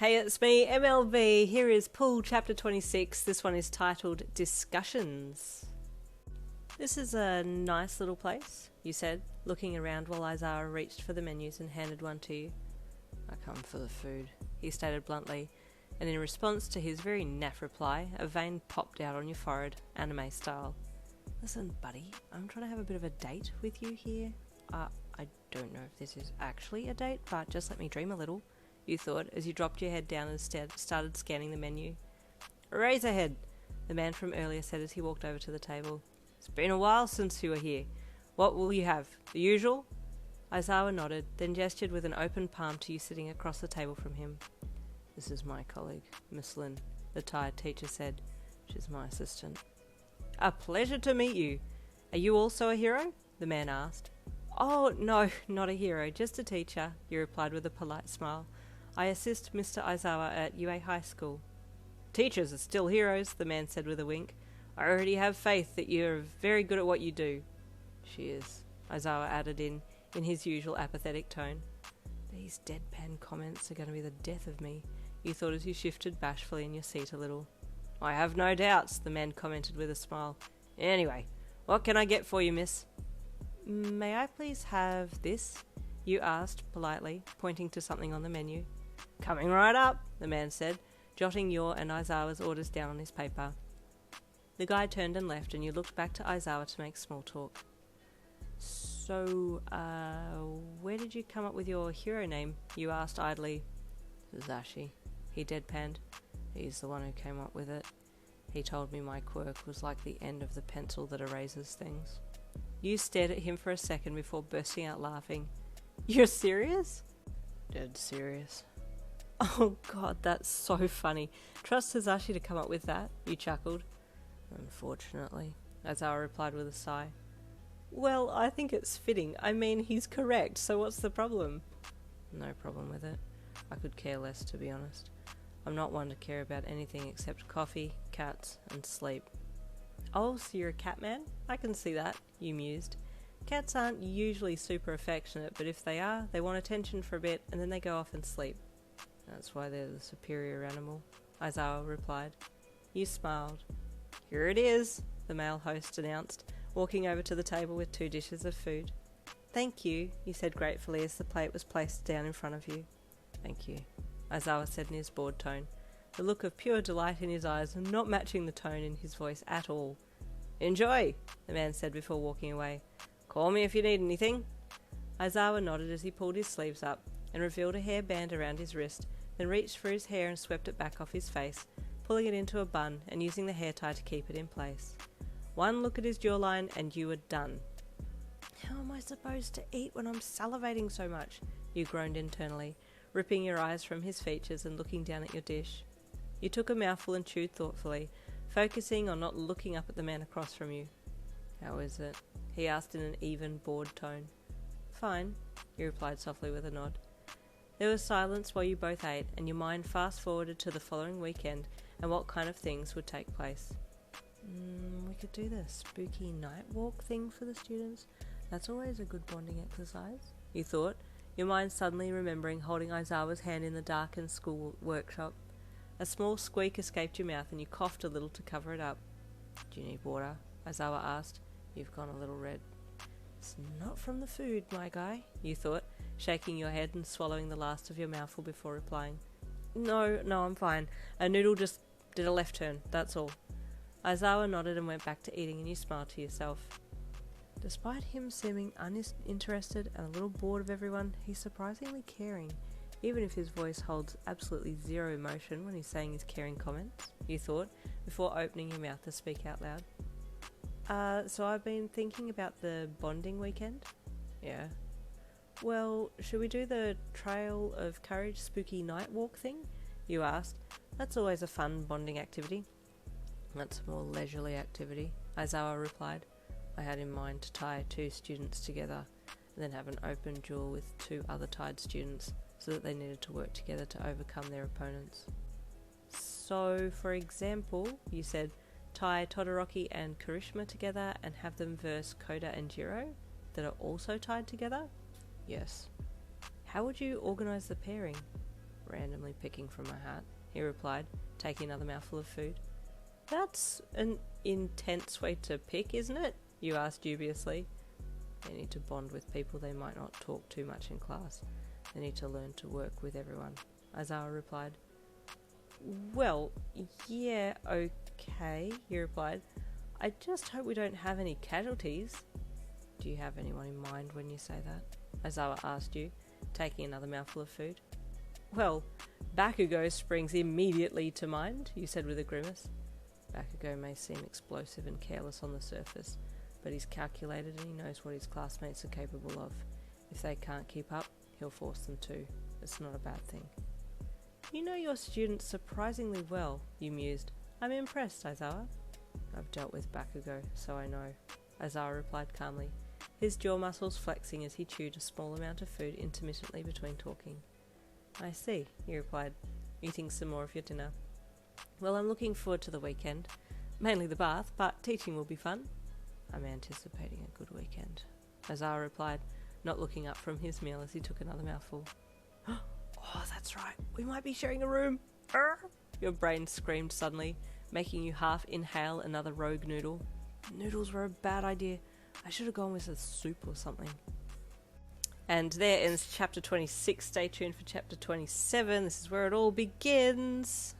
Hey, it's me, MLB. Here is Pool Chapter 26. This one is titled Discussions. This is a nice little place, you said, looking around while Aizawa reached for the menus and handed one to you. I come for the food, he stated bluntly, and in response to his very naff reply, a vein popped out on your forehead, anime style. Listen, buddy, I'm trying to have a bit of a date with you here. I don't know if this is actually a date, but just let me dream a little, you thought, as you dropped your head down and started scanning the menu. Razorhead, the man from earlier said as he walked over to the table. It's been a while since you were here. What will you have? The usual? Aizawa nodded, then gestured with an open palm to you sitting across the table from him. This is my colleague, Miss Lin, the tired teacher said. She's my assistant. A pleasure to meet you. Are you also a hero? The man asked. Oh, no, not a hero, just a teacher, you replied with a polite smile. I assist Mr. Aizawa at UA High School. Teachers are still heroes, the man said with a wink. I already have faith that you're very good at what you do. She is, Aizawa added in his usual apathetic tone. These deadpan comments are going to be the death of me, you thought as you shifted bashfully in your seat a little. I have no doubts, the man commented with a smile. Anyway, what can I get for you, miss? May I please have this? You asked politely, pointing to something on the menu. Coming right up, the man said, jotting your and Aizawa's orders down on his paper. The guy turned and left, and you looked back to Aizawa to make small talk. So, where did you come up with your hero name? You asked idly. Zashi, he deadpanned. He's the one who came up with it. He told me my quirk was like the end of the pencil that erases things. You stared at him for a second before bursting out laughing. You're serious? Dead serious. Oh god, that's so funny. Trust Hazashi to come up with that, you chuckled. Unfortunately, Aizawa replied with a sigh. Well, I think it's fitting. I mean, he's correct, so what's the problem? No problem with it. I could care less, to be honest. I'm not one to care about anything except coffee, cats, and sleep. Oh, so you're a cat man? I can see that, you mused. Cats aren't usually super affectionate, but if they are, they want attention for a bit and then they go off and sleep. That's why they're the superior animal, Aizawa replied. You smiled. Here it is, the male host announced, walking over to the table with 2 dishes of food. Thank you, you said gratefully as the plate was placed down in front of you. Thank you, Aizawa said in his bored tone, the look of pure delight in his eyes not matching the tone in his voice at all. Enjoy, the man said before walking away. Call me if you need anything. Aizawa nodded as he pulled his sleeves up and revealed a hairband around his wrist, then reached for his hair and swept it back off his face, pulling it into a bun and using the hair tie to keep it in place. One look at his jawline and you were done. How am I supposed to eat when I'm salivating so much? You groaned internally, ripping your eyes from his features and looking down at your dish. You took a mouthful and chewed thoughtfully, focusing on not looking up at the man across from you. How is it? He asked in an even, bored tone. Fine, he replied softly with a nod. There was silence while you both ate, and your mind fast-forwarded to the following weekend and what kind of things would take place. We could do the spooky night walk thing for the students. That's always a good bonding exercise, you thought, your mind suddenly remembering holding Aizawa's hand in the darkened school workshop. A small squeak escaped your mouth and you coughed a little to cover it up. Do you need water? Aizawa asked. You've gone a little red. It's not from the food, my guy, you thought, shaking your head and swallowing the last of your mouthful before replying. No, I'm fine. A noodle just did a left turn, that's all. Aizawa nodded and went back to eating and you smiled to yourself. Despite him seeming uninterested and a little bored of everyone, he's surprisingly caring, even if his voice holds absolutely zero emotion when he's saying his caring comments, you thought, before opening your mouth to speak out loud. So I've been thinking about the bonding weekend? Yeah. Well, should we do the Trail of Courage spooky night walk thing? You asked. That's always a fun bonding activity. That's a more leisurely activity, Aizawa replied. I had in mind to tie 2 students together and then have an open duel with 2 other tied students so that they needed to work together to overcome their opponents. So, for example, you said, tie Todoroki and Karishima together and have them verse Koda and Jiro that are also tied together? Yes. How would you organise the pairing? randomly picking from my hat, he replied, taking another mouthful of food. That's an intense way to pick, isn't it? You asked dubiously. They need to bond with people they might not talk too much in class. They need to learn to work with everyone, Aizawa replied. Well, yeah, okay, he replied. I just hope we don't have any casualties. Do you have anyone in mind when you say that? Aizawa asked you, taking another mouthful of food. Well, Bakugo springs immediately to mind, you said with a grimace. Bakugo may seem explosive and careless on the surface, but he's calculated and he knows what his classmates are capable of. If they can't keep up, he'll force them to. It's not a bad thing. You know your students surprisingly well, you mused. I'm impressed, Aizawa. I've dealt with Bakugo, so I know, Aizawa replied calmly, his jaw muscles flexing as he chewed a small amount of food intermittently between talking. I see, he replied, eating some more of your dinner. Well, I'm looking forward to the weekend. Mainly the bath, but teaching will be fun. I'm anticipating a good weekend, Aizawa replied, not looking up from his meal as he took another mouthful. Oh, that's right, we might be sharing a room. Arr! Your brain screamed suddenly, making you half inhale another rogue noodle. Noodles were a bad idea. I should have gone with a soup or something. And there ends chapter 26. Stay tuned for chapter 27. This is where it all begins.